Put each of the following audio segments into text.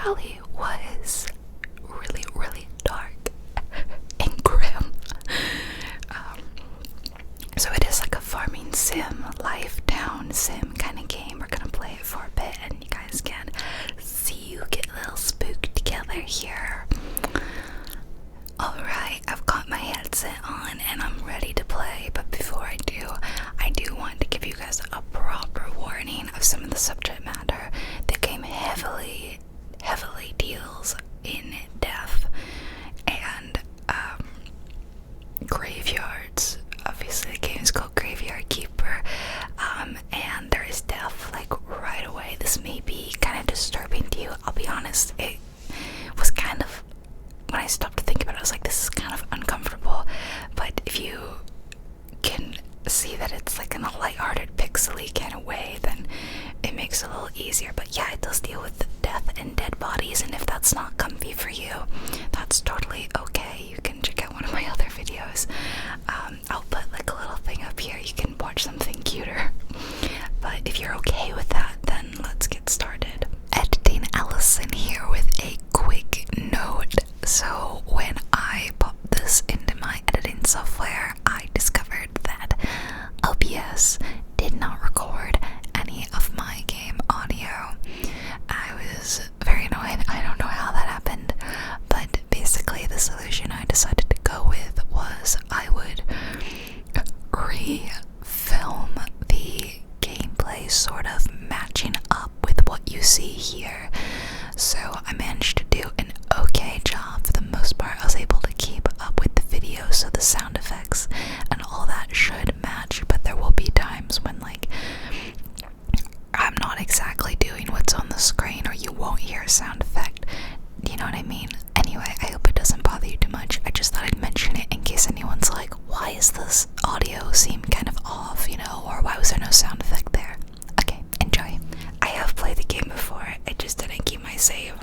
Valley was really, really dark and grim. So it is like a farming sim, life down sim kind of game. We're gonna play it for a bit, and you guys can see you get a little spooked together here. Alright, I've got my headset on and I'm ready to play, but before I do want to give you guys a proper warning of some of the subject matter. The game heavily deals in death and graveyards. Obviously the game is called Graveyard Keeper, and there is death like right away. This may be kind of disturbing to you. I'll be honest, it was kind of, when I stopped to think about it, I was like, this is kind of uncomfortable. But if you can see that it's like in a lighthearted, pixely kind of way, then it makes it a little easier. But yeah, it does deal with death and dead bodies, and if that's not comfy for you, that's totally okay. You can check out one of my other videos. I'll put like a little thing up here. You can watch something cuter. But if you're okay with that, then let's get started. Editing Allison here with a quick note. So when I popped this into my editing software, I discovered that OBS did not record any of my game audio. I was very annoyed. I don't know how that happened, but basically the solution I decided to go with was I would re-film the gameplay sort of matching up with what you see here. So I managed to do an okay job. For the most part, I was able to keep up with the video, so the sound effects and all that should match, but there will be times when like I'm not exactly doing what's on the screen, or you won't hear a sound effect. You know what I mean? Anyway, I hope it doesn't bother you too much. I just thought I'd mention it in case anyone's like, why is this audio seem kind of off, you know, or why was there no sound effect there? Okay, enjoy. I have played the game before, I just didn't keep my save.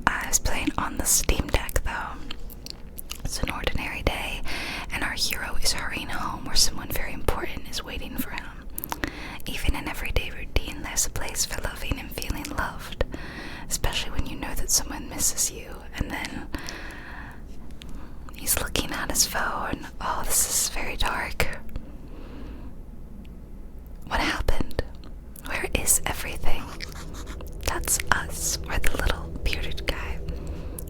I was playing on the Steam Deck though. It's an ordinary day, and our hero is hurrying home where someone very important is waiting for him. Even in everyday routine, there's a place for loving and feeling loved, especially when you know that someone misses you. And then he's looking at his phone. Oh, this is very dark. What happened? Where is everything? That's us. We're the little bearded guy.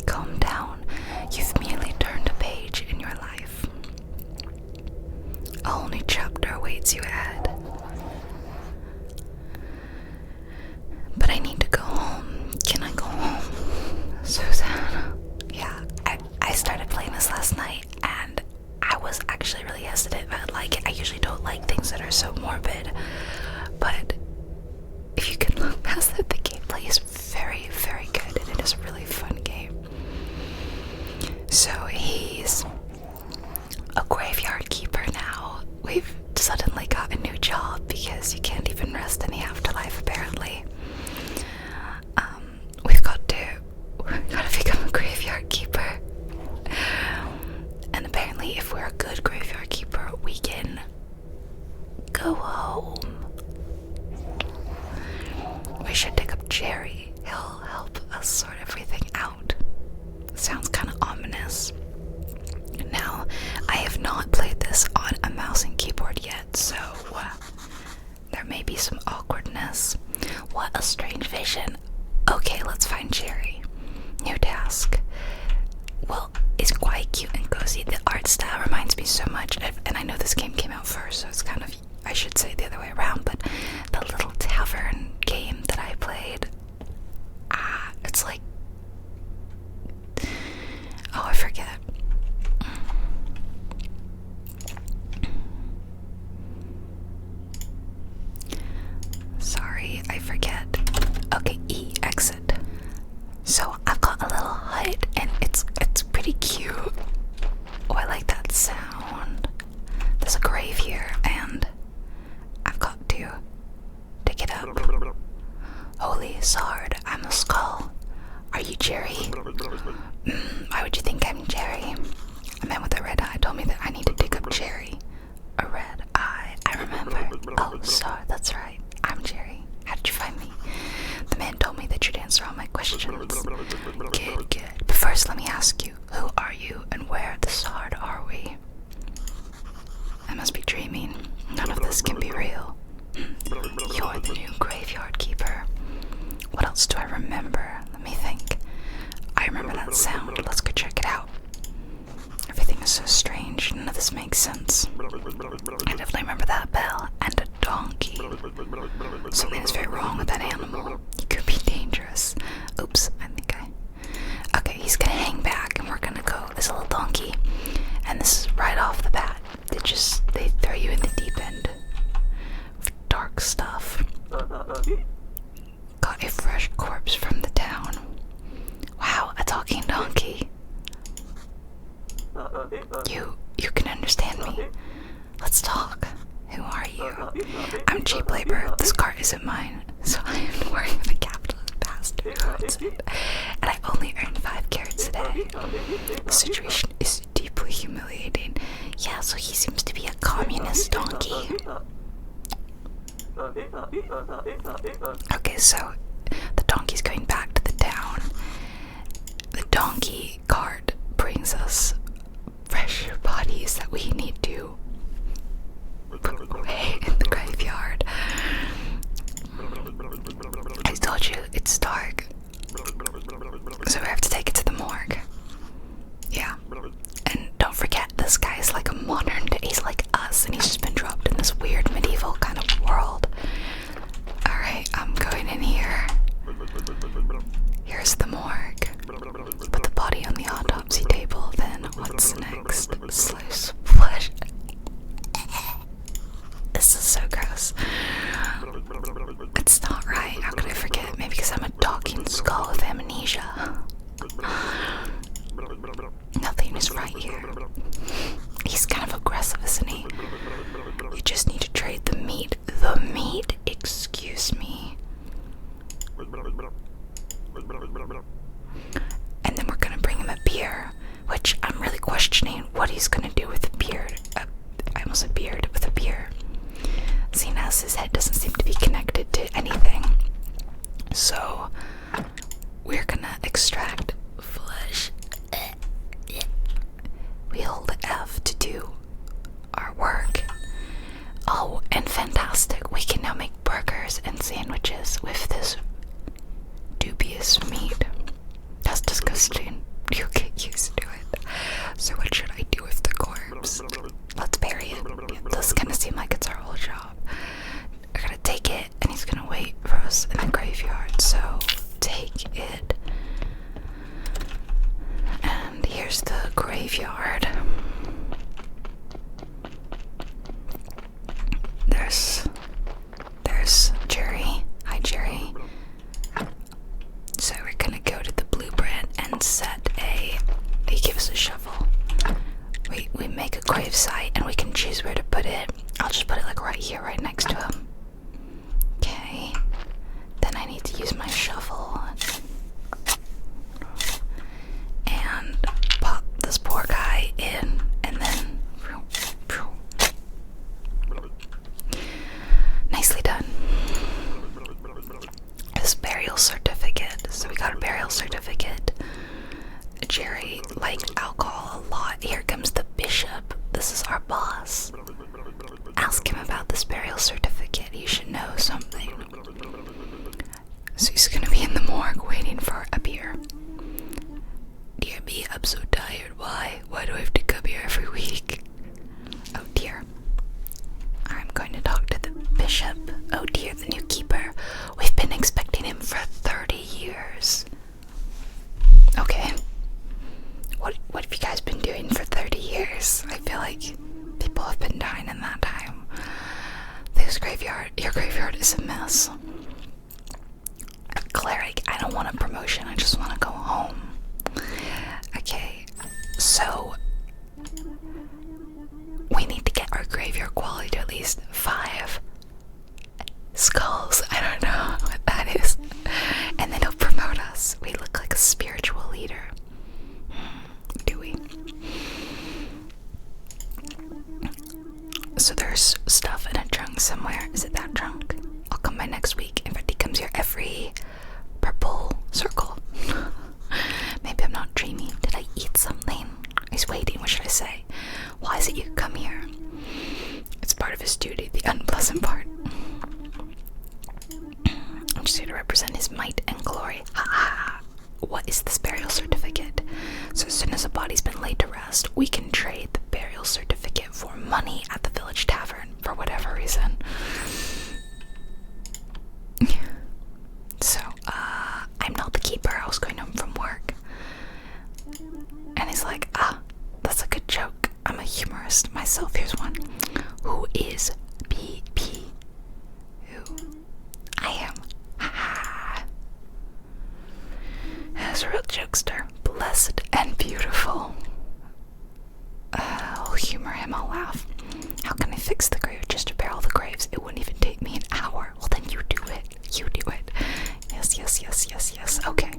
Calm down. You've merely turned a page in your life. A whole new chapter awaits you ahead. But I need to go home. Can I go home? So sad. Yeah, I started playing this last night, and I was actually really hesitant if I would like it. I usually don't like things that are so morbid, but if you can look past that, the gameplay is very, very good, and it is a really fun game. So he's a graveyard keeper now. We've suddenly got a new job because you can't even rest in the afterlife, apparently. We've got to become a graveyard keeper. And apparently if we're a good graveyard keeper, we can go home. We should dig up Jerry. He'll help us sort everything out. Sounds kind of ominous. Now, I have not played this on a mouse and keyboard yet, so there may be some awkwardness. What a strange vision. Okay, let's find Jerry. New task. Well, it's quite cute and cozy. The art style reminds me so much of, and I know this game came out first, so it's kind of, I should say the other way around, but the little tavern game that I played, it's like, oh, I forget. Sorry, I forget. Okay, E, exit. So I've got a little hut, and it's pretty cute. Oh, I like that sound. There's a grave here, and I've got to dig it up. Holy sword, I'm a skull. Are you Jerry? Why would you think I'm Jerry? A man with a red eye told me that I need to dig up Jerry. A red eye, I remember. Oh, sorry, that's right. I'm Jerry. How did you find me? The man told me that you'd answer all my questions questions. Good, good. But first, let me ask you, who are you and where at the start are we? I must be dreaming. None of this can be real. You're the new graveyard keeper. What else do I remember? Let me think. I remember that sound. Let's go check it out. Everything is so strange. None of this makes sense. I definitely remember that bell and a donkey. Something is very wrong with that animal. He could be dangerous. Oops, I think okay, he's gonna hang back and we're gonna go this little donkey. And this is right off the bat. They throw you in the deep end of dark stuff. Got a fresh corpse from the town. Wow, a talking donkey. You can understand me. Let's talk. Who are you? I'm cheap labor. This car isn't mine, so I am working with a capitalist bastard who owns it. And I only earn 5 carrots a day. The situation is deeply humiliating. Yeah, so he seems to be a communist donkey. Okay, so the donkey's going back to the town. The donkey cart brings us fresh bodies that we need to put away in the graveyard. I told you, it's dark. So we have to take it to the morgue. Yeah. And don't forget, this guy is like a modern day, he's like us, and he's just been dropped in this weird medieval kind of world. Alright, I'm going in here. Here's the morgue. Put the body on the autopsy table, then what's next? Slice flesh. This is so gross. It's not right. How could I forget? Maybe because I'm a talking skull with amnesia. Nothing is right here. He's kind of aggressive, isn't he? You just need to trade the meat. The meat? Excuse me. And then we're gonna bring him a beer, which I'm really questioning what he's gonna do with a beard. I almost said beard, with a beer. Seeing as his head doesn't seem to be connected to anything. So, we're gonna extract flesh. We hold F to do our work. Oh, and fantastic, we can now make burgers and sandwiches with this dubious meat. That's disgusting. You get used to it. So what should I do with the corpse? Let's bury it. It does kind of seem like it's our whole job. We're gonna take it, and he's gonna wait for us in the graveyard. So take it. And here's the graveyard. There's Jerry. Hi, Jerry. So we're gonna go to the blueprint and set they give us a shovel. We make a grave site and we can choose where to put it. I'll just put it like right here, right next to him. Okay. Then I need to use my shovel and pop this poor guy in, and then nicely done. This burial certificate. So we got a burial certificate. Jerry liked alcohol a lot. Here comes the bishop. This is our boss. Ask him about this burial certificate. He should know something. So he's gonna be in the morgue waiting for a beer. Dear me, I'm so tired. Why? Why do I have to come here every week? Oh dear. I'm going to talk to the bishop. Oh dear, the new keeper. We've been expecting him for 30 years. Okay. What have you guys been doing for 30 years? I feel like people have been dying in that time. Your graveyard is a mess. Cleric, I don't want a promotion, I just want to go home. Okay, so we need to get our graveyard quality to at least 5 skulls. I don't know what that is. And then he'll promote us. We look like a spiritual leader. Do we? So there's stuff in a trunk somewhere. Is it that trunk? I'll come by next week. In fact, he comes here every purple circle. story. Ha ha! What is this burial certificate? So as soon as a body's been laid to rest, we can trade the burial certificate for money at the village tavern for whatever reason. So, I'm not the keeper. I was going home from work. And he's like, that's a good joke. I'm a humorist myself. Here's one. Who is BP? Who? I am. Ha. As a real jokester, blessed and beautiful. I'll humor him, I'll laugh. How can I fix the grave? Just repair all the graves. It wouldn't even take me an hour. Well, then you do it. You do it. Yes, yes, yes, yes, yes. Okay.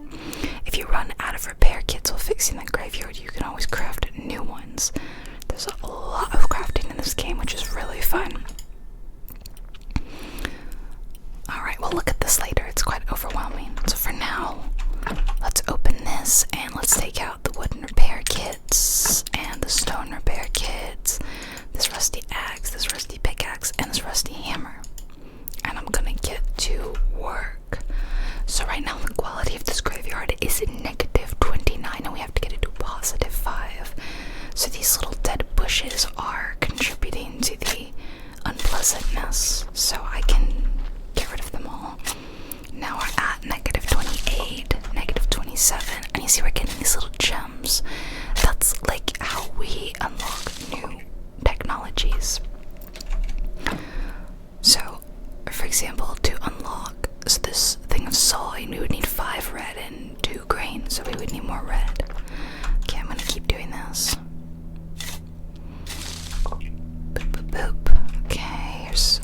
If you run out of repair kits while fixing the graveyard, you can always craft new ones. There's a lot of crafting in this game, which is really fun. Alright, we'll look at this later. It's quite overwhelming. So for now, let's open this and let's take out the wooden repair kits and the stone repair kits, this rusty axe, this rusty pickaxe, and this rusty hammer. And I'm gonna get to work. So right now the quality of this graveyard is negative 29 and we have to get it to positive 5. So these little dead bushes are contributing to the unpleasantness. So I can get rid of them all. Now we're at negative 28, negative 27, and you see we're getting these little gems. That's like how we unlock new technologies. So, for example, to unlock this thing of sawing, we would need 5 red and 2 green, so we would need more red. Okay, I'm gonna keep doing this. Boop, boop, boop. Okay, here's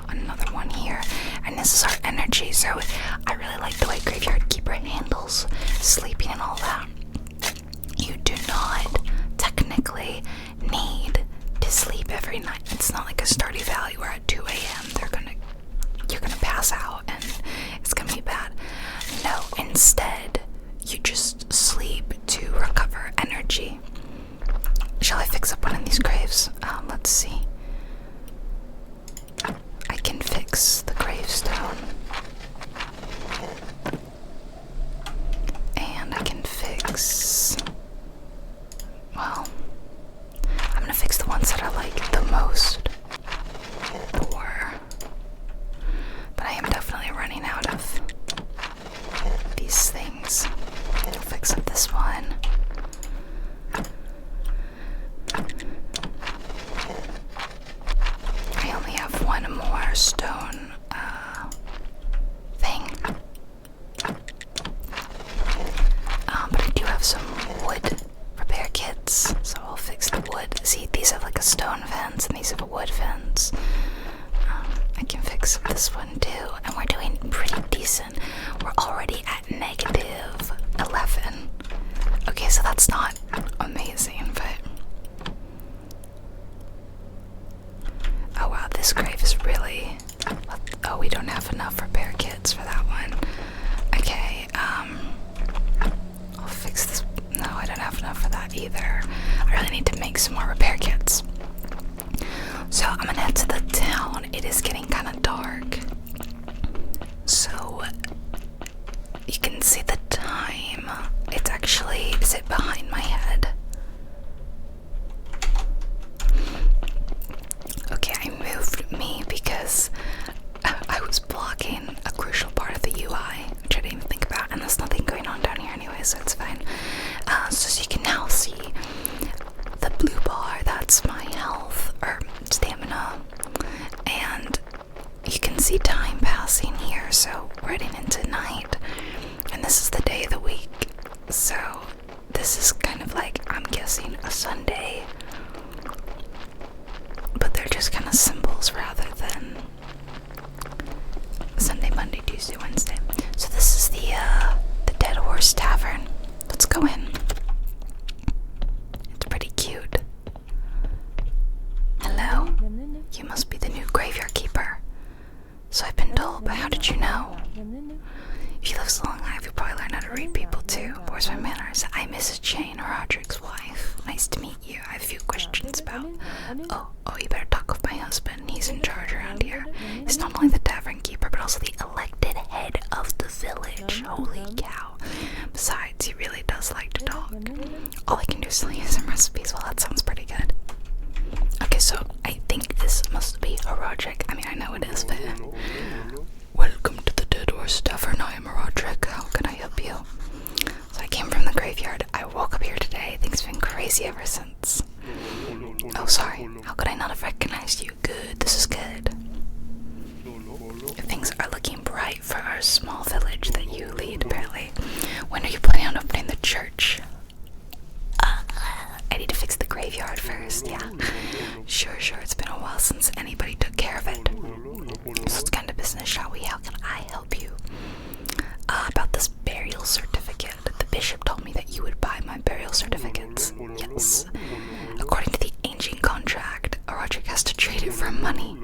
another one here, and this is our energy. So I really like the way Graveyard Keeper handles sleeping and all that. You do not technically need to sleep every night. It's not like a Stardew Valley where at 2 a.m. you're gonna pass out and it's gonna be bad. No, instead you just sleep to recover energy. Shall I fix up one of these graves? Let's see. I can fix the gravestone. And I can fix... well, I'm gonna fix the ones that are like the most poor. But I am definitely running out of these things. I'll fix up this one. I only have one more stone thing. But I do have some wood repair kits, so I'll fix the wood. See, these have like a stone fence and these have a wood fence. I can fix this one too, and we're doing pretty decent. We're already at negative 11. Okay, so that's not amazing, but... oh wow, this grave is really... oh, we don't have enough repair kits for that one. Okay, I'll fix this. No, I don't have enough for that either. I really need to make some more repair kits. So I'm gonna head to the town. It is getting kind of dark. So you can see the time. It's actually, is it behind my head? Okay, I moved me because I was blocking a crucial part of the UI, which I didn't even think about, and there's nothing going on down here anyway, so it's fine. So you can now see the blue bar, that's my health, or stamina, and you can see time passing here, so we're heading into night, and this is the day of the week, so this is kind of like, I'm guessing, a Sunday, but they're just kind of symbols rather than Sunday, Monday, Tuesday, Wednesday. So this is the Dead Horse Tavern. Let's go in. It's pretty cute. Hello? You must be the new graveyard keeper. So I've been told, but how did you know? If you live so long, you'll probably learn how to read people too. Where's my manners? I'm Mrs. Jane, Roderick's wife. Nice to meet you. I have a few questions about... Oh, you better talk with my husband. He's in charge around here. He's not only the tavern keeper, but also the elected head of the village. Holy cow. Besides, he really does like to talk. All I can do is tell you some recipes. Well, that sounds pretty good. Okay, so I think this must be a Roderick. I mean, I know it is, but... Welcome to the Dead Horse Tavern. I am a Roderick. How can I help you? So I came from the graveyard. I woke up here today. Things have been crazy ever since. Oh, sorry. How could I not have recognized you? Good. This is good. Things are looking bright for our small village that you lead, apparently. When are you planning on opening the church? I need to fix the graveyard first, yeah. Sure, it's been a while since anybody took care of it. So let's get into business, shall we? How can I help you? About this burial certificate. The bishop told me that you would buy my burial certificates. Yes. According to the ancient contract, Roderick has to trade it for money.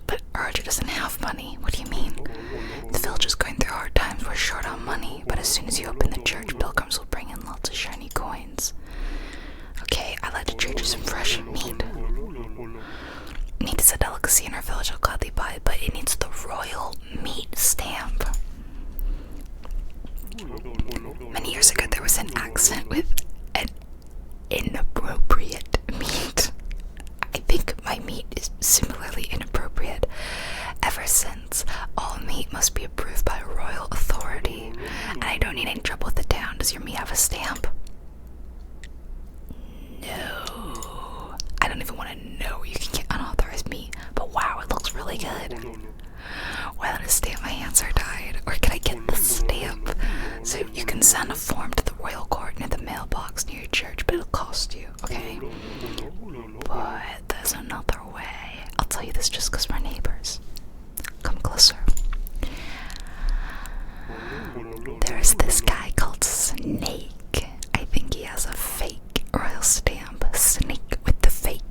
But Roderick doesn't have money. What do you mean? The village is going through hard times. We're short on money. But as soon as you open the church, pilgrims will bring in lots of shiny coins. Okay, I'd like to trade you some fresh meat. Meat is a delicacy in our village. I'll gladly buy it, but it needs the royal meat stamp. Many years ago, there was an accident with an inappropriate meat. I think my meat is similarly inappropriate. Ever since, all meat must be approved by royal authority, and I don't need any trouble with the town. Does your meat have a stamp? No. I don't even want to know you can get unauthorized meat, but wow, it looks really good. Well, a stamp, my hands are tied. Or can I get the stamp? So you can send a form to the royal court near the mailbox near your church, but it'll cost you, okay? But there's another way. I'll tell you this just because we're neighbors. Come closer. There's this guy called Snake. I think he has a fake royal stamp. Snake with the fake.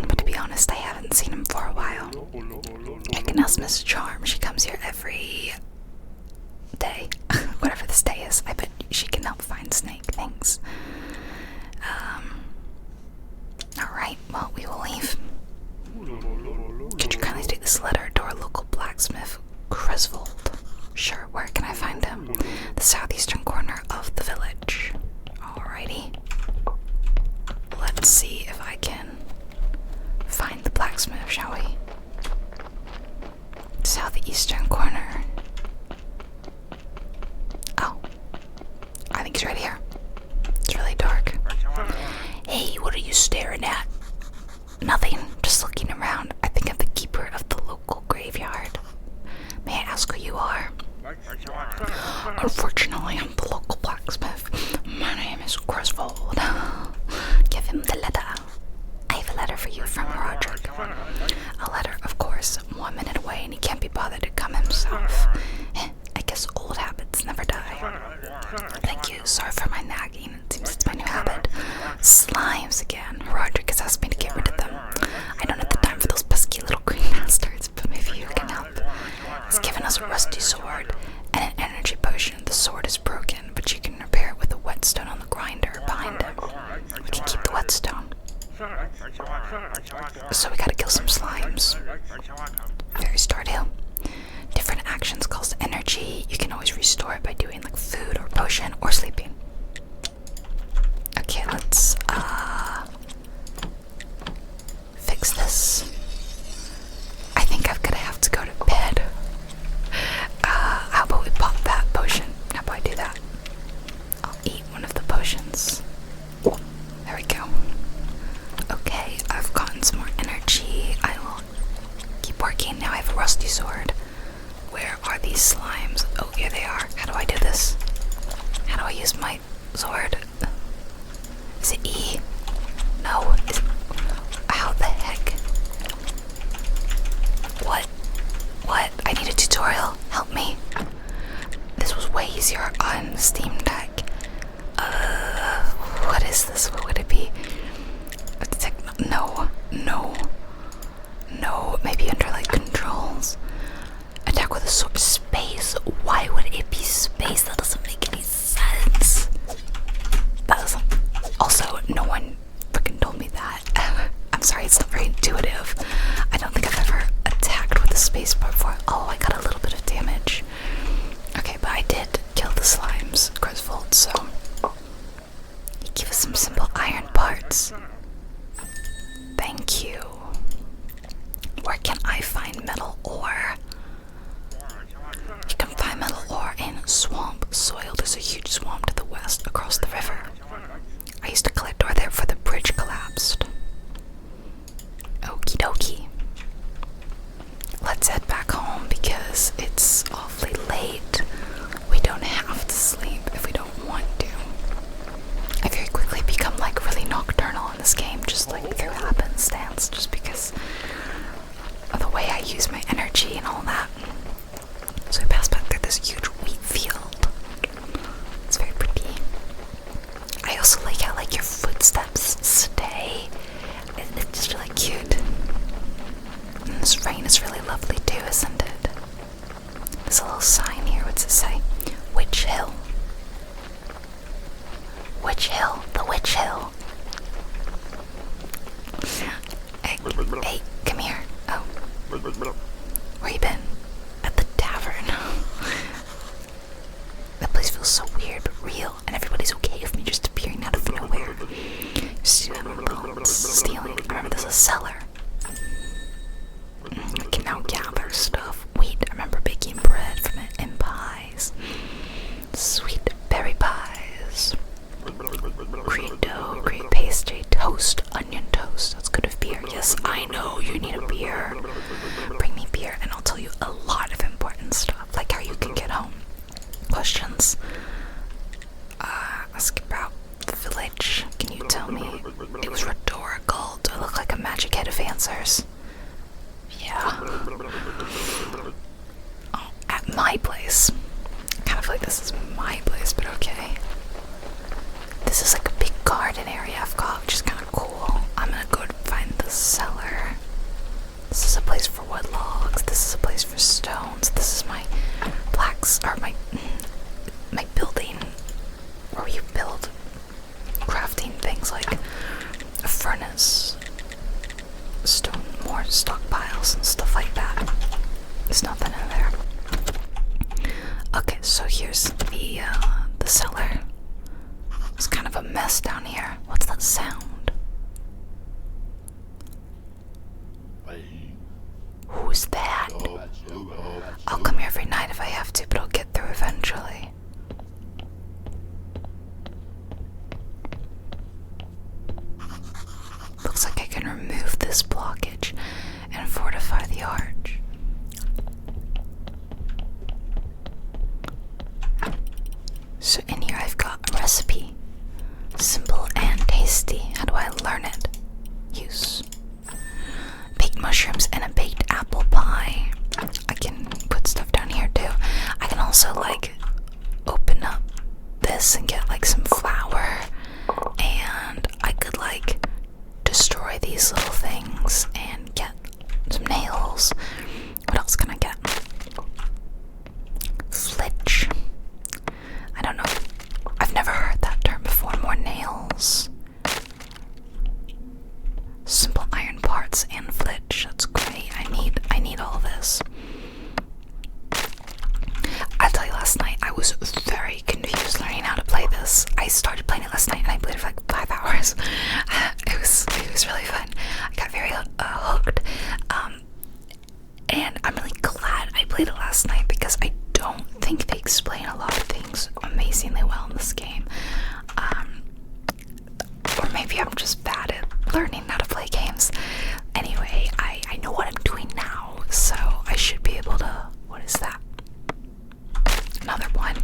But to be honest, I haven't seen him for a while. I can ask Miss Charm. She comes here every day. Whatever this day is. I bet she can help find Snake. Thanks. Alright, well, we will leave. Could you kindly take this letter to our local blacksmith, Griswold? Sure, where can I find him? The southeastern corner of the village. Alrighty. Let's see if I can find the blacksmith, shall we? Southeastern corner. Oh. I think he's right here. It's really dark. Hey, what are you staring at? Nothing, just looking around. I think I'm the keeper of the local graveyard. May I ask who you are? Unfortunately, I'm the local blacksmith. My name is Griswold. Give him the letter. I have a letter for you from Roderick. A letter, of course, 1 minute away, and he can't be bothered to come himself. I guess old habits never die. Thank you. Sorry for my nagging. It seems it's my new habit. Slimes again. Roderick has asked me to get rid of them. I don't have the time for those pesky little green bastards, but maybe you can help. He's given us a rusty sword and an energy potion. The sword is broken, but you can repair it with a whetstone on the grinder behind him. We can keep the whetstone. So we gotta kill some slimes. Very Stardew. Different actions cost energy. You can always restore it by doing like food or potion or sleeping. Okay, let's fix this. I think I'm gonna have to go to bed. How about we pop that potion? How about I do that? I'll eat one of the potions. There we go. Okay, I've gotten some more energy. I will keep working. Now I have a rusty sword. Where are these slimes? Oh, here they are. How do I do this? How do I use my sword? Is it E? No. How the heck? What? What? I need a tutorial. Help me. This was way easier on Steam Deck. What is this? What would it be? No. Maybe under like controls. Attack with a sword. Space. Why would it be space? That doesn't make any sense. That doesn't. Also, no one freaking told me that. I'm sorry, it's not very intuitive. I don't think I've ever attacked with a space bar before. Oh, I got a little bit of damage. Okay, but I did kill so you give us some simple iron parts. Thank you. Where can I find metal ore? You can find metal ore in swamp soil. There's a huge swamp to the west across the river. I used to collect ore there before the bridge collapsed. Okie dokie. Let's head back home because it's awfully late. We don't have to sleep if we don't want to. I very quickly become like really nocturnal in this game, just like through happenstance, just because of the way I use my energy and all that. So I pass back through this huge wheat field. It's very pretty. I also like how like your footsteps stay. It's just really cute. And this rain is really lovely too, isn't it? There's a little sign here. What's it say? Witch Hill. Witch Hill. The Witch Hill. Hey, come here. Oh. Where you been? At the tavern. That place feels so weird but real, and everybody's okay with me just appearing out of nowhere. Stealing. I remember there's a cellar. I can now gather stuff. Wheat. I remember baking bread from it in pies. Sweet berry pies. Cream dough, cream pastry, toast, onion toast. That's good with beer. Yes, I know you need a beer. Bring me beer and I'll tell you a lot of important stuff, like how you can get home. Questions? Ask about the village. Can you tell me? It was rhetorical. Do I look like a magic head of answers? Yeah. Oh, at my place. I kind of feel like this is my place, but okay. This is like a big garden area I've got, which is kind of cool. I'm gonna go find the cellar. This is a place for wood logs. This is a place for stones. This is my my building where you build crafting things like a furnace, more stockpiles and stuff like that. There's nothing in there. Okay, so here's the cellar. It's kind of a mess down here. What's that sound? Who's that? I'll come here every night if I have to, but I'll get through eventually. Looks like I can remove this blockage and fortify the arch. So in here I've got a recipe. Simple and tasty. How do I learn it? Use baked mushrooms and a baked apple pie. I can put stuff down here too. I can also like open up this and get like some flour, and I could like destroy these little things and get some nails. What else can I get? Flitch. I don't know. I've never heard that term before. More nails. Simple iron parts and flitch. That's great. I need all this. I'll tell you, last night I was very confused learning how to play this. I started playing it last night and I played it for like 5 hours. It was really fun. I got very hooked. And I'm really glad I played it last night because I don't think they explain a lot of things amazingly well in this game. Or maybe I'm just bad at learning how to play games. Anyway, I know what I'm doing now, so I should be able to... What is that? Another one.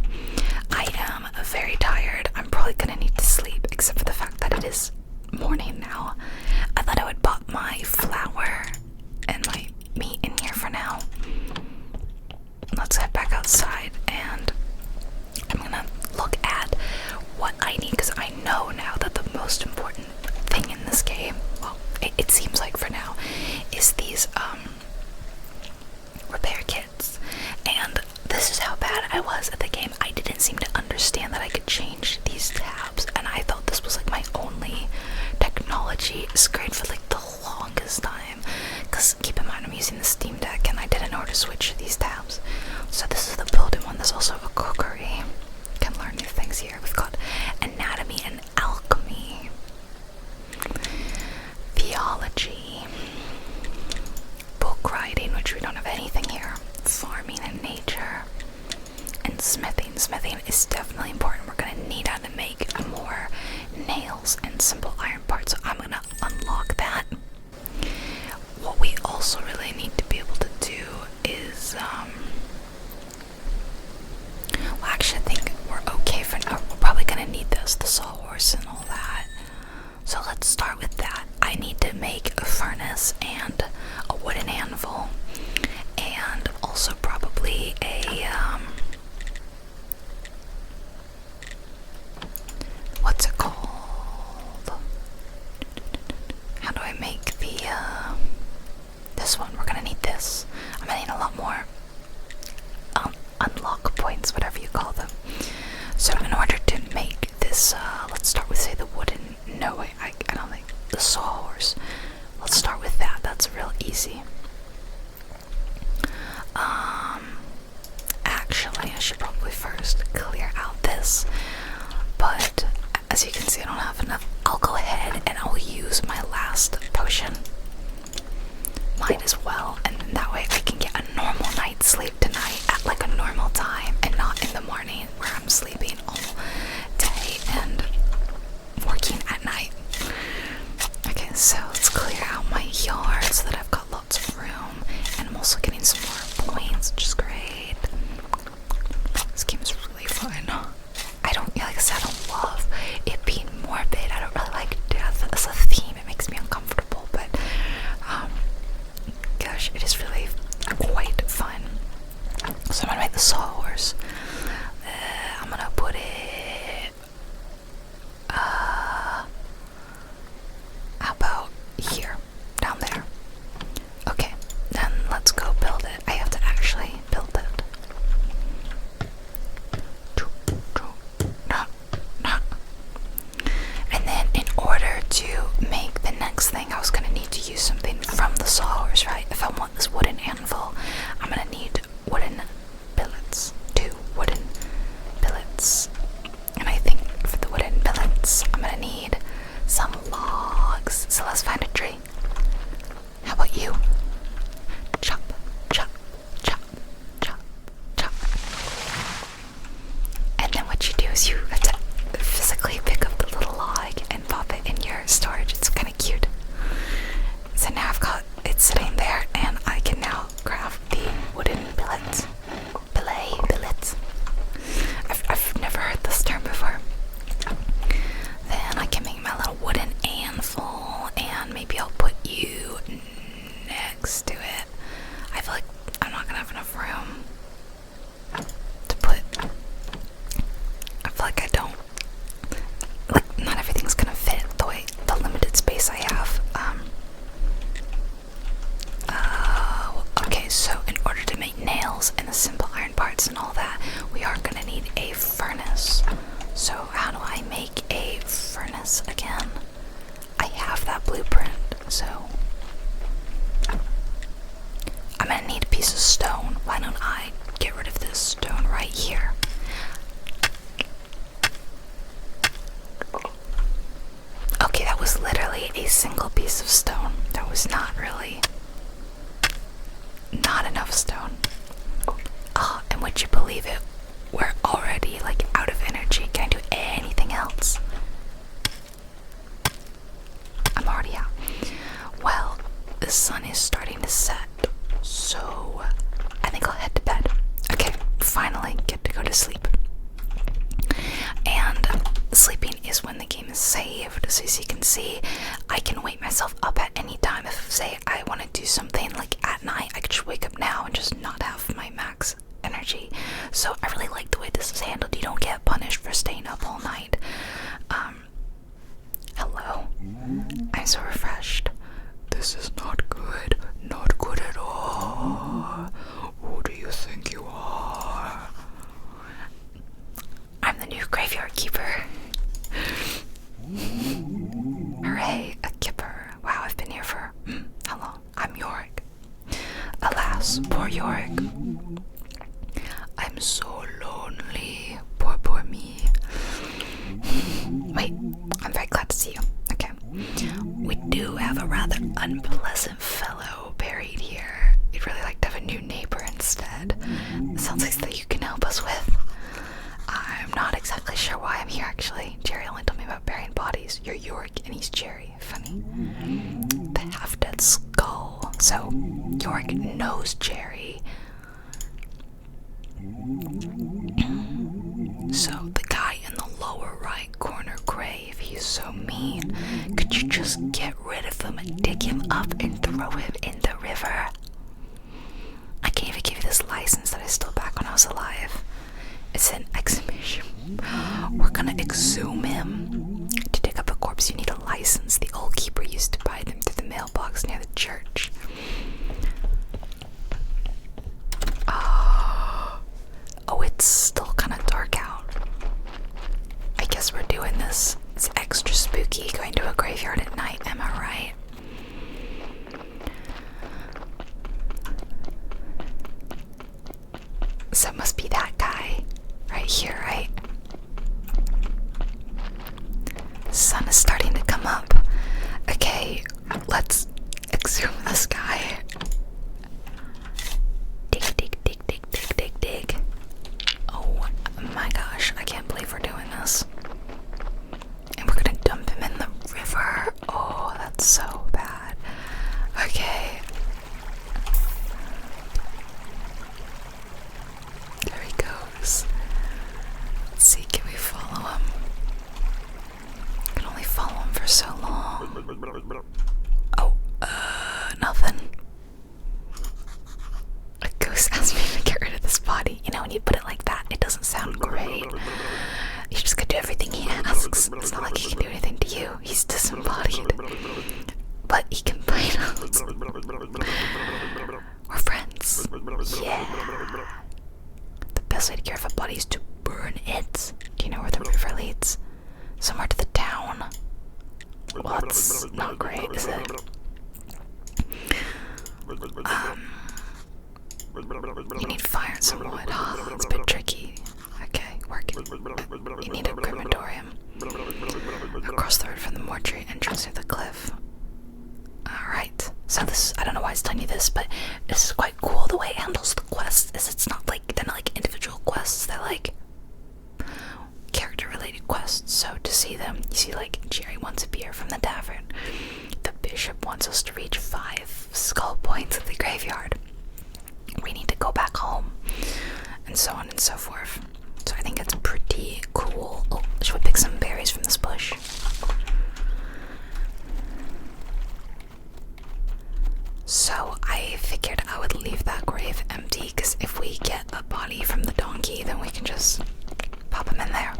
I am very tired. I'm probably gonna need to sleep, except for the fact that it is morning now. I thought I would pop my flour and my meat in here for now. Let's head back outside and I'm gonna look at what I need, because I know now that the most important thing in this game, well, it seems like for now, is these repair kits. And this is how bad I was at the game. I didn't seem to understand that I could change these tabs, and I thought this was like my only technology screen for like the longest time. Because keep in mind, I'm using the Steam Deck and I didn't know how to switch these tabs. So this is the building one. There's also a cookery. You can learn new things here. We've got sawhorse. Let's start with that. That's real easy. Actually, I should probably first clear out this. But as you can see, I don't have enough. I'll go ahead and I'll use my last potion. Might as well, and that way I can get a normal night's sleep tonight at like a normal time and not in the morning where I'm sleeping all day and working at night. Okay, so let's clear out my yard so that I've got lots of room, and I'm also getting some more points, which is great. This game is really fun. Like I said, I don't love it being morbid. I don't really like death as a theme. It makes me uncomfortable, but gosh, it is really quite fun. So I'm gonna make the sawhorse. I'm gonna put it how about here, down there. Okay, then let's go build it. I have to actually build it. And then in order to make the next thing, I was gonna need to use something from the sawhorse, right? If I want this wooden anvil, I'm gonna need wooden billets, 2 wooden billets. And I think for the wooden billets, I'm gonna need some logs. So let's find a tree. How about you? Chop, chop, chop, chop, chop. And then what you do is you have to physically pick up the little log and pop it in your storage. It's kind of cute. So now I've got it sitting there, and I can now craft the wooden billets. Billets. I've never heard this term before. Then I can make my little wooden anvil, and maybe I'll put you next to it. I feel like I'm not gonna have enough room to put. I feel like I don't. Like, not everything's gonna fit the limited space I have. Okay, so in order to make nails and the simple iron parts and all that, we are gonna need a furnace. So how do I make a furnace again? I have that blueprint, so I'm gonna need a piece of stone. Why don't I get rid of this stone right here? Okay, that was literally a single piece of stone. That was not enough stone. Oh, and would you believe it? We're already like out of energy. Can I do anything else? I'm already out. Well, the sun is starting to set, so I think I'll head to bed. Okay, finally get to go to sleep. And sleeping is when the game is saved. So as you can see, I can wake myself up at any time. If, say, I want to do something like at night, I could just wake up now and just not have my max energy. So I really like the way this is handled. You don't get punished for staying up all night. Hello. I'm so refreshed. This is not good. Not good at all. Who do you think you are? I'm the new graveyard keeper. Hooray, a kipper. Wow, I've been here for how long? I'm Yorick. Alas, poor Yorick. I'm so lonely. Poor me. Wait, I'm very glad to see you. Okay. We do have a rather unpleasant fellow buried here. We'd really like to have a new neighbor instead. Sounds like that you can help us with. I'm not exactly sure why I'm here, actually. Jerry only told me about burying bodies. You're Yorick and he's Jerry. Funny. The half-dead skull. So, Yorick knows Jerry. So, the guy in the lower right corner grave, he's so mean. Could you just get rid of him and dig him up and throw him in the river? I can't even give you this license that I stole back when I was alive. It's an exhibition. We're gonna exhume him. To dig up a corpse, you need a license. The old keeper used to buy them through the mailbox near the church. Oh, it's still kind of dark out. I guess we're doing this. It's extra spooky going to a graveyard at night, am I right? So it must be that guy right here, right? The sun is starting to come up. Okay, let's exhume this guy. Dig, dig, dig, dig, dig, dig, dig. Oh my gosh, I can't believe we're doing this. And we're gonna dump him in the river. Oh, that's so bad. Okay. There he goes. Let's see, can we follow him? I can only follow him for so long. Oh, nothing. A ghost asked me to get rid of this body. You know, when you put it like that, it doesn't sound great. You just gotta do everything he asks. It's not like he can do anything to you. He's disembodied. But he can bite us. We're friends. Yeah. The best way to care for a body is to burn it. Do you know where the river leads? Somewhere to the town. Well, that's not great, is it? You need fire and some wood. Oh, it's a bit tricky. Okay, working. You need a crematorium. Across the road from the mortuary entrance near the cliff. Alright. So this, I don't know why it's telling you this, but this is quite cool. The way it handles the quests is it's not like, they're not like individual quests. They're like character related quests. So to see them, you see like Jerry wants a beer from the tavern. The bishop wants us to reach 5 skull points at the graveyard. We need to go back home, and so on and so forth. So I think it's pretty cool. Oh, should we pick some berries from this bush? So I figured I would leave that grave empty, because if we get a body from the donkey, then we can just pop him in there.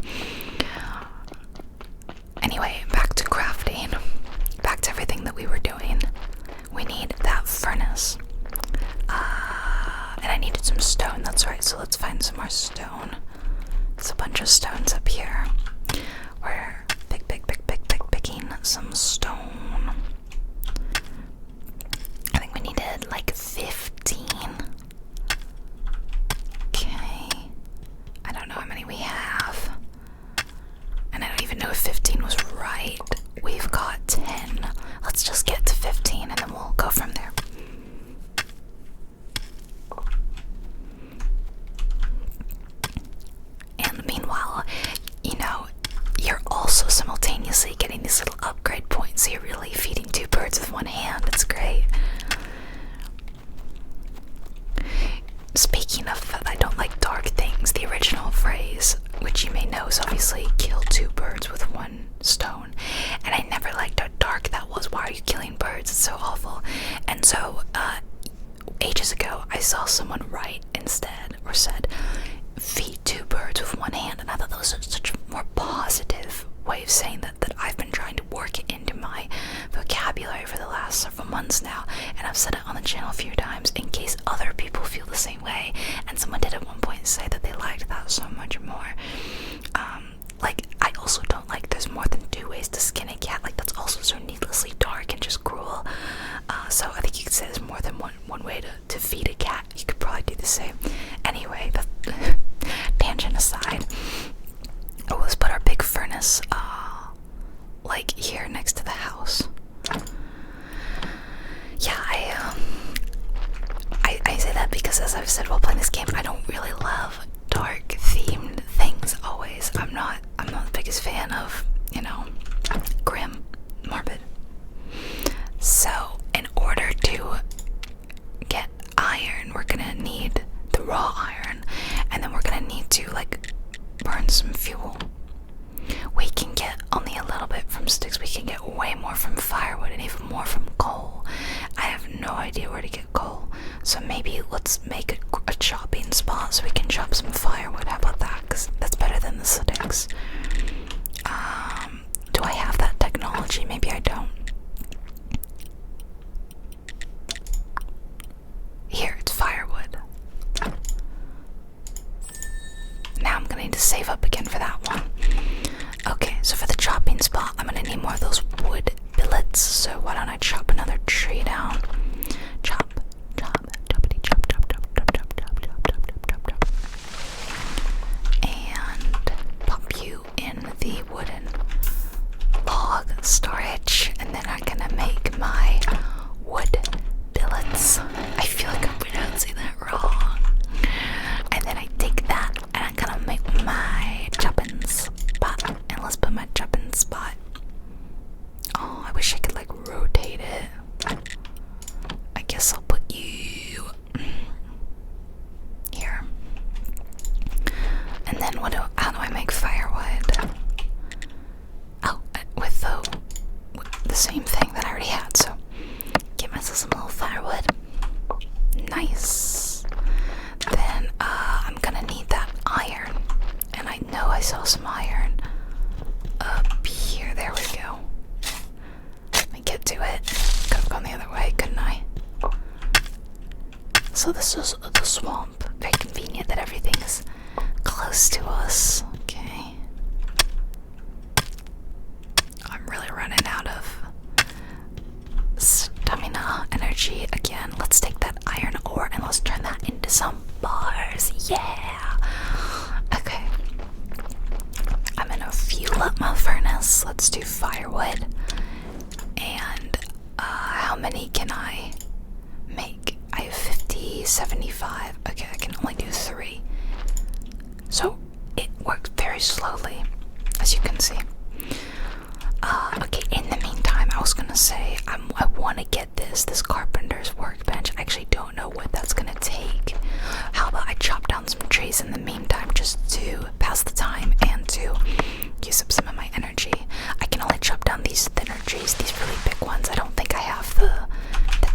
Anyway, back to crafting. Back to everything that we were doing. We need that furnace. And I needed some stone, that's right, so let's find some more stone. There's a bunch of stones up here. We're picking some stone. I think we needed like 15. Okay. I don't know how many we have. And I don't even know if 15 was right. We've got 10. Let's just get to 15 and then we'll go from there. And meanwhile, you know, you're also simultaneously getting these little upgrade points, so you're really feeding 2 birds with one hand. It's great. Speaking of, I don't like dark things, the original phrase, which you may know, is obviously kill 2 birds with 1 stone. And I never liked how dark that was. Why are you killing birds? It's so awful. And so, ages ago, I saw someone write instead, or said, feed 2 birds with 1 hand, and I thought that was such a more positive way of saying that I've been trying to work it into my vocabulary for the last several months now, and I've said it on the channel a few times in case other people feel the same way. And someone did at one point say that they liked that so much more. Like, I also don't like there's more than 2 ways to skin a cat. Like, that's also so needlessly dark and just cruel. So I think you could say there's more than one way to feed a cat. You could probably do the same. Anyway, tangent aside, let's put our big furnace like here next to the house. Yeah, I say that because, as I've said while playing this game, I don't really love dark themed things always. I'm not the biggest fan of, you know, grim, morbid. So in order to get iron, we're gonna need the raw iron, and then we're gonna need to like burn some fuel. We can get only a little bit from sticks. We can get way more from firewood and even more from coal. I have no idea where to get coal, so maybe let's make a chopping spot so we can chop some firewood. How about that? Because that's better than the sticks. Do I have that technology? Maybe I don't. Here, it's firewood. Now I'm gonna need to save up again for that one. Okay, so for the chopping spot, I'm gonna need more of those wood ingots, so why don't I chop another tree down? Chop, chop, choppity chop, chop, chop, chop, chop, chop, chop, chop, chop, chop, chop. And pop you in the wooden log storage, and then I'm gonna make my wood billets. I feel like I'm pronouncing that wrong. And then I take that and I'm gonna make my chopping spot. And let's put my chopping spot. Oh, I wish I could like rotate it. I guess I'll put you here. And then how do I make firewood? Oh, with the same thing that I already had, so get myself some little firewood. Nice. Then I'm gonna need that iron, and I know I saw some iron up here. There we go. Let me get to it. Could have gone the other way, couldn't I? So this is the swamp. Very convenient that everything is close to us. Okay. I'm really running out of stamina, energy again. Let's take that iron ore and let's turn that into some bars. Yeah. Okay. I'm gonna fuel up my furnace. Let's do firewood. And how many can I make? I have 50, 75. Okay, I can only do 3. So it works very slowly, as you can see. Okay, in the meantime, I was gonna say, I want to get this carpenter's workbench. I actually don't know what that's gonna take. How about I chop down some trees in the meantime, just to pass the time and to use up some of my energy. I can only chop down these thinner trees, these really big ones. I don't think I have the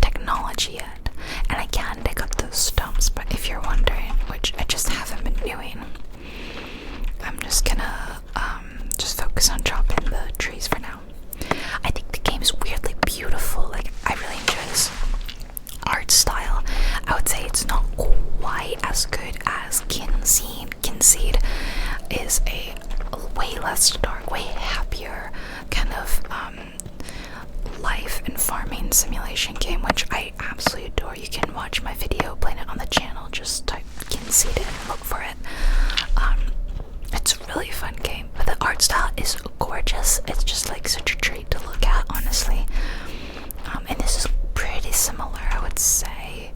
technology yet. And I can dig up those stumps, but if you're wondering, which I just haven't been doing, I'm just gonna just focus on chopping the trees for now. I think the game is weirdly beautiful. Like, I really enjoy this art style. I would say it's not quite as good as Kinseed. Kinseed is a way less dark, way happier kind of life and farming simulation game, which I absolutely adore. You can watch my video playing it on the channel. Just type Kinseed in and look for it. It's a really fun game, but the art style is gorgeous. It's just like such a treat to look at, honestly. And this is pretty similar, I would say,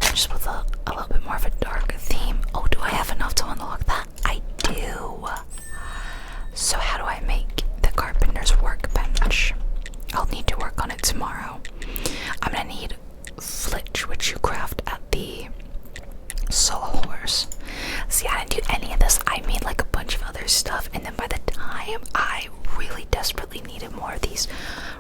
just with a little bit more of a dark theme. Oh, do I have enough to unlock that? I do. So how do I make the carpenter's workbench? I'll need to work on it tomorrow. I'm gonna need flitch, which you craft at the Sawhorse. See, I didn't do any of this. I made like a bunch of other stuff, and then by the time I really desperately needed more of these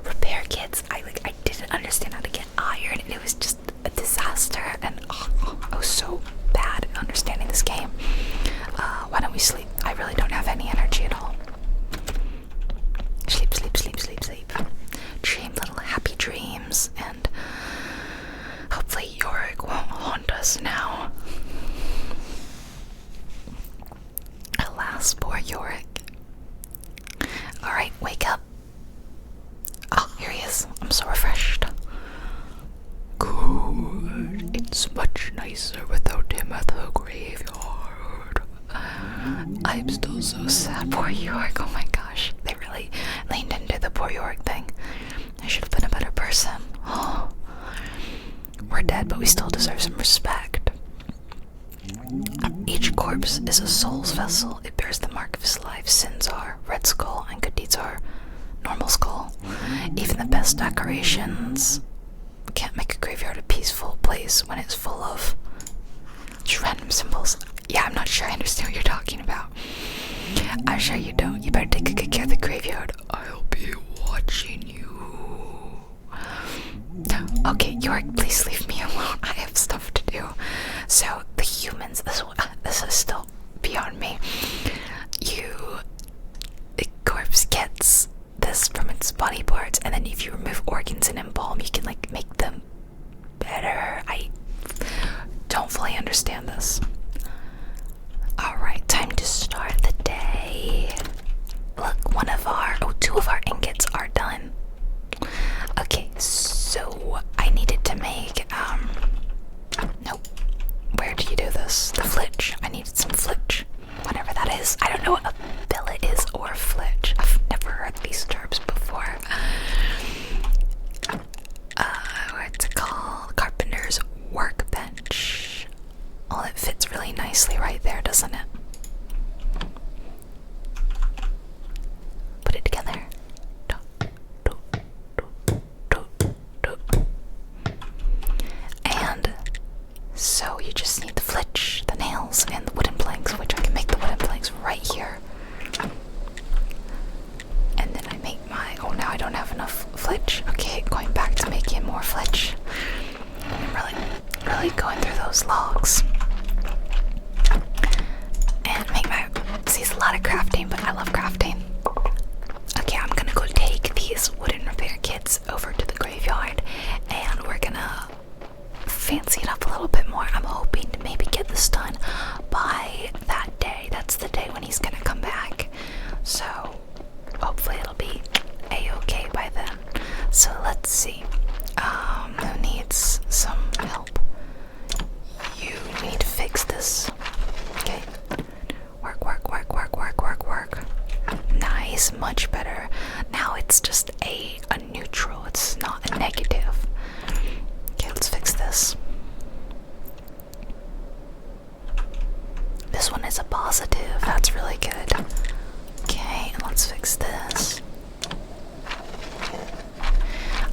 repair kits, I didn't understand how to get iron, and it was just a disaster. And I was so bad at understanding this game. Why don't we sleep? I really don't have any energy at all. Sleep, sleep, sleep, sleep, sleep. Dream little happy dreams, and hopefully Yorick won't haunt us now. Alas, poor Yorick. Alright, wake up. Oh, here he is. I'm so refreshed. Good. It's much nicer without him at the graveyard. I'm still so sad. Poor Yorick. Oh my gosh. They really leaned into the poor Yorick thing. I should have been a better person. Oh. We're dead, but we still deserve some respect. Each corpse is a soul's vessel. It bears the mark of his life. Sins are red skull, and good deeds are normal skull. Even the best decorations can't make a graveyard a peaceful place when it's full of just random symbols. Yeah, I'm not sure I understand what you're talking about. I'm sure you don't. You better take a good care of the graveyard. I'll be watching you. Okay, Yorick, please leave me alone. I have stuff to do. So, the humans, this is still beyond me. The corpse gets this from its body parts, and then if you remove organs and embalm, you can like make them better. I don't fully understand this. Alright, time to start the day. Look, two of our ingots are done. don't know what a billet is or a flitch. I've never heard these terms before. What's it called? Carpenter's workbench. Oh, it fits really nicely right there, doesn't it? Put it together. And so you just need the flitch, the nails, and the wooden planks, which I can make the wooden planks right here. And then I make my, oh, now I don't have enough flitch. Okay, going back to making more flitch. I'm really going through those logs. And make my, see, it's a lot of crafting, but I love crafting. Okay, I'm gonna go take these wooden repair kits over to the graveyard, and we're gonna fancy it up a little bit more. I'm hoping to maybe get this done by that day. That's the day when he's gonna come back. So hopefully it'll be a-okay by then. So let's see. Who needs some help? You need to fix this. Okay. Work. Nice, much better. Now it's just a neutral. It's not a negative. Okay, let's fix this. This one is a positive. That's really good. Okay, let's fix this.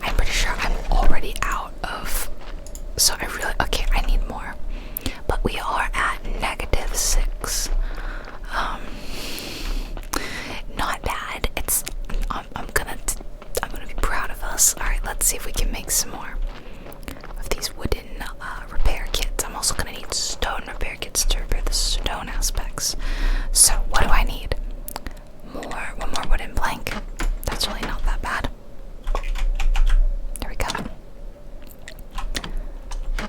I'm pretty sure I'm already out of, so okay, I need more. But we are at -6. Not bad. I'm gonna be proud of us. All right, let's see if we can make some more of these wooden repair kits. I'm also gonna need stone repair kits to repair the stone aspects. So what do I need? One more wooden plank. That's really not that bad. There we go.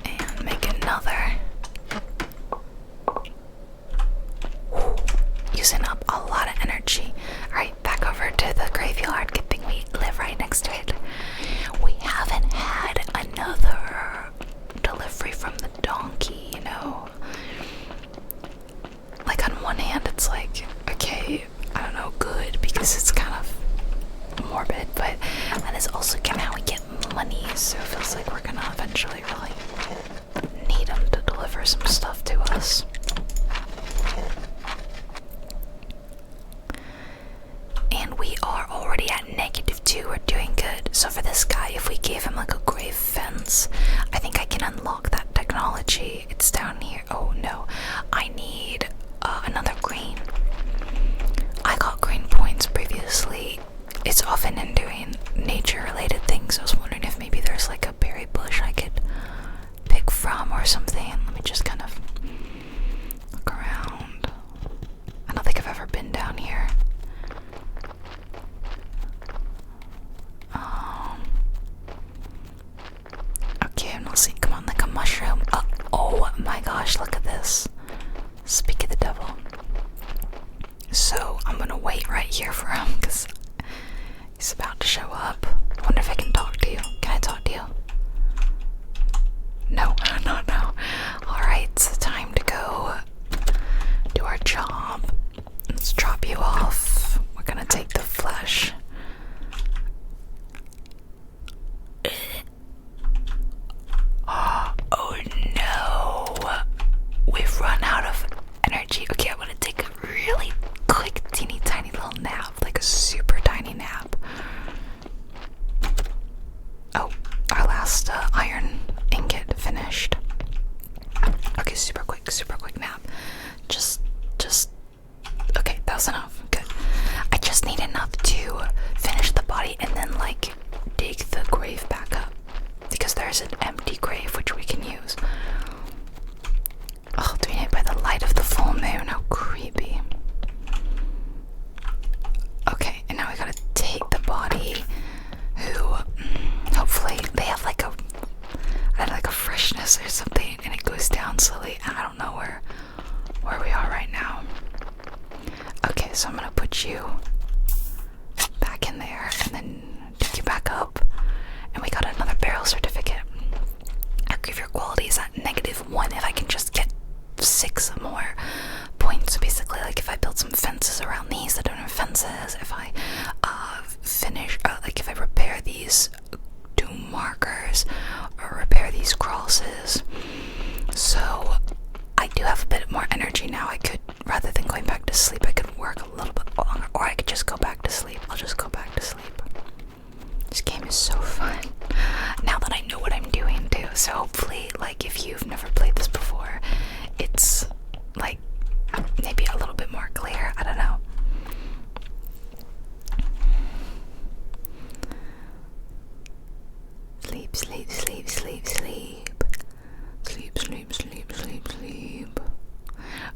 And make another. Using up a lot of energy. Alright, back over to the graveyard. Good thing we live right next to it. We haven't had another delivery from the donkey, you know. Like, on one hand, it's like, okay, I don't know, good, because it's kind of morbid, but that is also kind of how we get money, so it feels like we're gonna eventually really need him to deliver some stuff to us. And we are already at -2. We're doing good. So for this guy, if we gave him like a grave fence, I think I can unlock that technology. It's down here. Oh no, I need another green. I got green points previously. It's often in doing nature related things. I was wondering if maybe there's like a berry bush I could pick from or something. Let me just kind of look around. I don't think I've ever been down here. Okay, I'm not seeing, come on, like a mushroom. Oh my gosh, look at this. Speak of the devil. So I'm gonna wait right here for him because he's about to show up. I wonder if I can talk to you. Can I talk to you? No, not now. Alright, it's time to go do our job. Let's drop you off. We're gonna take the flesh. Oh no, we've run out of energy. Okay, I'm gonna take a really quick, teeny tiny little nap, like a super tiny nap. Oh, our last iron ingot finished. Okay, super quick nap. Just, okay, that was enough. Good. I just need enough to finish the body and then like dig the grave back up. Because there's an empty grave which we can use. Oh, doing it by the light of the full moon, how creepy. Okay, and now we gotta take the body who, hopefully, they have like a freshness or something, and it goes down slowly. I don't know where we are right now. Okay, so I'm gonna put you back in there, and then take you back up. And we got another barrel certificate. Our graveyard quality is at -1. If I can just get 6 more points So basically, like if I build some fences around these that don't have fences, if I if I repair these doom markers or repair these crosses, so I do have a bit more energy now. I could, rather than going back to sleep, I could work a little bit longer, or I could just go back to sleep. I'll just go back to sleep. This game is so fun now that I know what I'm doing too. So hopefully, like if you've never played this before, it's like maybe a little bit more clear. I don't know. Sleep, sleep, sleep, sleep, sleep. Sleep, sleep, sleep, sleep, sleep.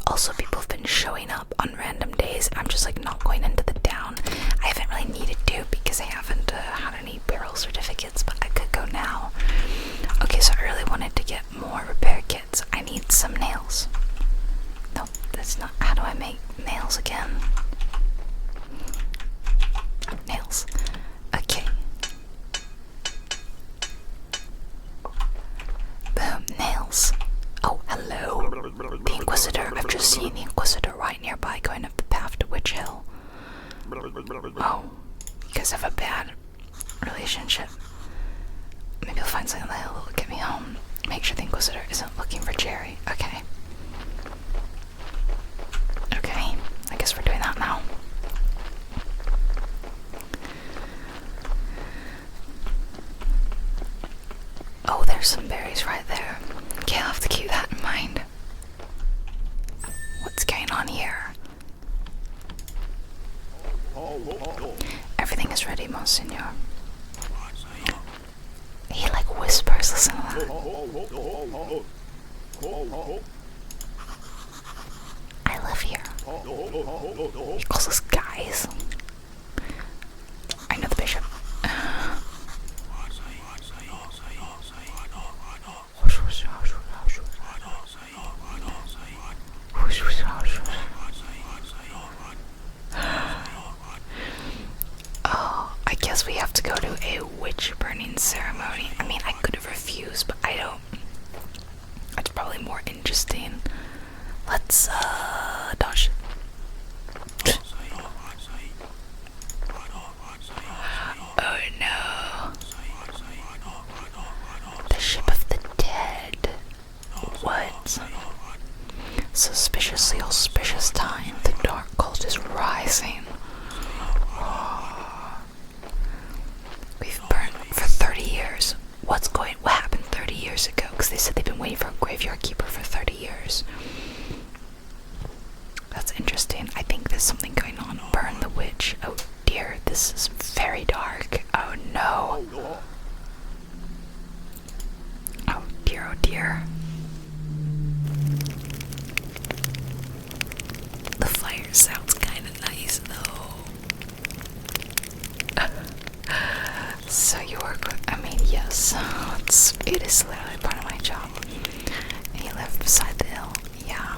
Also, people have been showing up on random days. I'm just like not going into the town. I haven't really needed to because I haven't had any barrel certificates, but I could go now. Okay, so I really wanted to get more repair kits. I need some nails. Nope, that's not. How do I make nails again? Nails. Okay. Boom, nails. Oh, hello. The Inquisitor. I've just seen the Inquisitor right nearby going up the path to Witch Hill. Oh, you guys have a bad relationship. Maybe I'll find something that'll get me home. Make sure the Inquisitor isn't looking for Jerry. Okay. Okay, I guess we're doing that now. Oh, there's some berries right there. Okay, I'll have to keep that in mind. What's going on here? Everything is ready, Monsignor. He like whispers, listen to that. I live here. He calls us guys. I know the bishop. Oh, I guess we have to go to a witch burning ceremony. I mean, I could have refused, but I don't. It's probably more interesting. Let's, dodge. Oh no. The ship of the dead. What? Suspiciously auspicious time. The dark cult is rising. We've burned for 30 years. What happened 30 years ago? Because they said they've been waiting for a graveyard keeper for 30 years. That's interesting. I think there's something going on. Burn the witch. Oh dear, this is very dark. Oh no. Oh dear, oh dear. The fire sounds kind of nice though. So you work with, I mean, yes, it is literally part of my job. And you live beside the hill, yeah.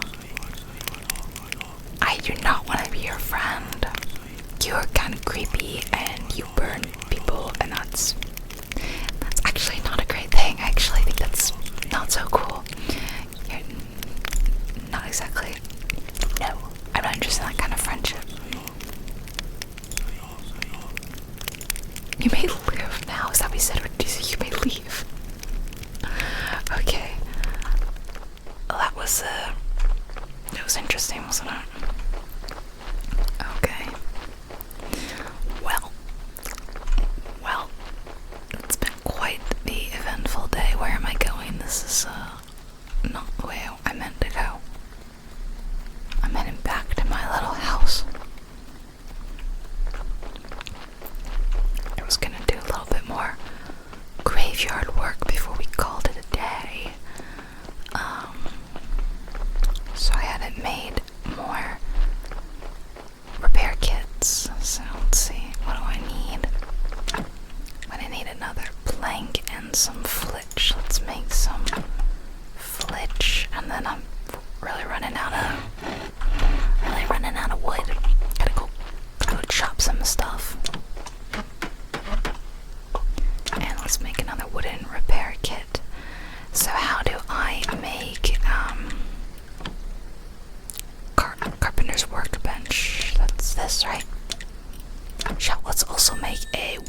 I do not want to be your friend. You're kind of creepy and you burn people, and that's actually not a great thing. I actually think that's not so cool. You're not exactly, no, I'm not interested in that kind of friendship. You may live now, is that what you said? Or did you say you may leave? Okay. Well, that was interesting, wasn't it? Okay. Well.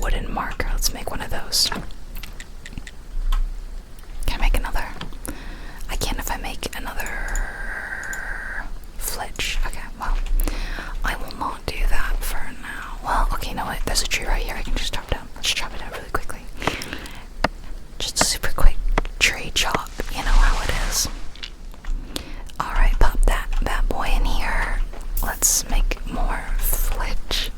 wooden marker. Let's make one of those. Can I make another? I can if I make another flitch. Okay, well, I will not do that for now. Well, okay, you know what? There's a tree right here. I can just chop down. Let's chop it down really quickly. Just a super quick tree chop. You know how it is. Alright, pop that bad boy in here. Let's make more flitch.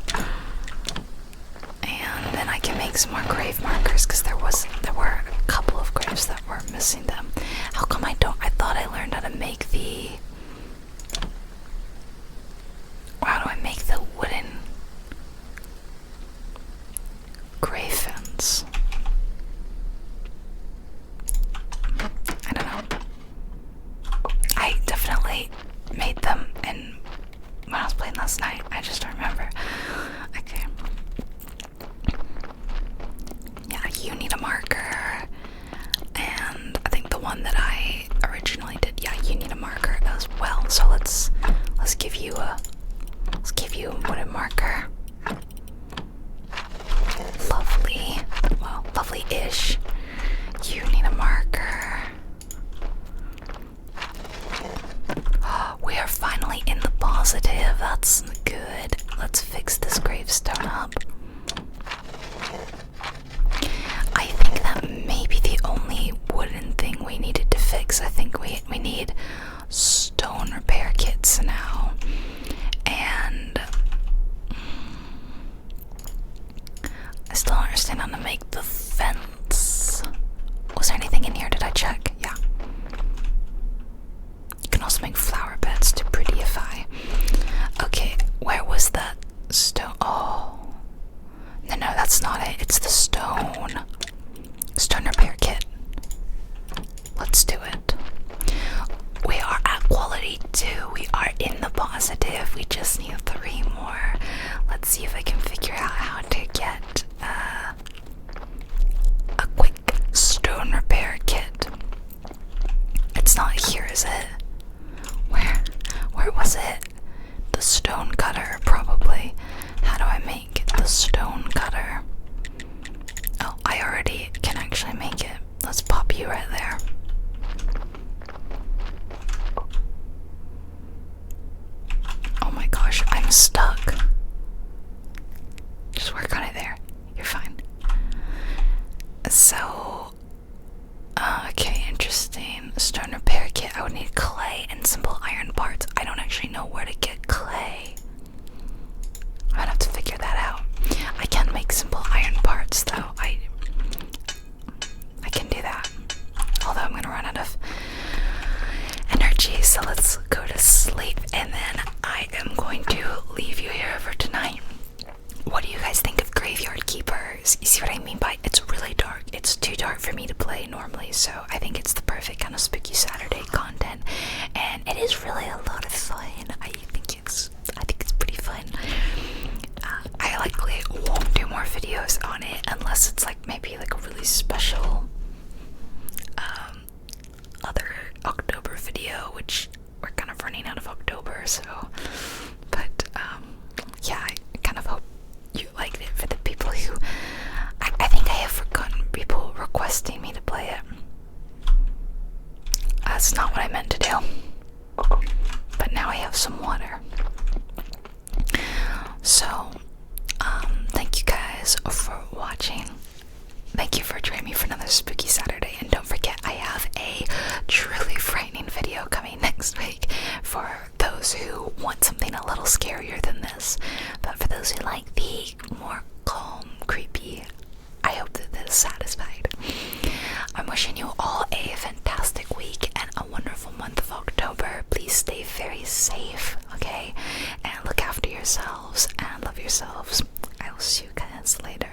And then I can make some more grave markers because there were a couple of graves that were missing them. How come I thought I learned how to make the... How do I make the wooden grave fence? I don't know. I definitely made them when I was playing last night. I just don't remember. Okay. Yeah, you need a marker. And I think the one that I originally did, yeah, you need a marker as well. So let's give you a wooden marker. Lovely. Well, lovely-ish. You need a marker. We are finally in the positive. That's good. Let's fix this gravestone up. I think that may be the only wooden thing we needed to fix. I think we need stone repair kits now. And I still don't understand how to make the fence. Was there anything in here? Did I check? Yeah. You can also make flower beds to prettyify. Okay, where was that stone? Oh. No, that's not it. It's the stone. Stone repair kit. Let's do it. We are at quality 2. We are in the positive. We just need 3 more. Let's see if I can figure out how to get a quick stone repair kit. It's not here, is it? Where was it? The stone cutter, probably. How do I make the stone cutter? Oh, I already can actually make it. Let's pop you right there. Oh my gosh, I'm stuck. Just work on it there. You're fine. So, okay, interesting. Stone repair kit. I would need clay and simple iron parts. I don't actually know where to get clay. I'm gonna have to figure that out. I can make simple iron parts though. I can do that. Although I'm gonna run out of energy, so let's go to sleep and then I am going to leave you here for tonight. What do you guys think of Graveyard Keepers? You see what I mean by it's really dark. It's too dark for me to play normally, so I think it's the perfect kind of spooky Saturday content, and it is really a lot of fun. I think it's pretty fun. I likely won't do more videos on it unless it's like maybe like a really special other October video, which we're kind of running out of October, so but yeah, I kind of hope you liked it. For the people who I think I have forgotten people requesting me to play it. That's not what I meant to do, but now I have some water. So thank you guys for watching. Thank you for joining me for another spooky Saturday, and don't forget I have a truly frightening video coming next week for those who want something a little scarier than this. But for those who like the more calm, creepy, I hope that this is satisfied. I'm wishing you all a fantastic week and a wonderful month of October. Please stay very safe, okay? And look after yourselves and love yourselves. I will see you guys later.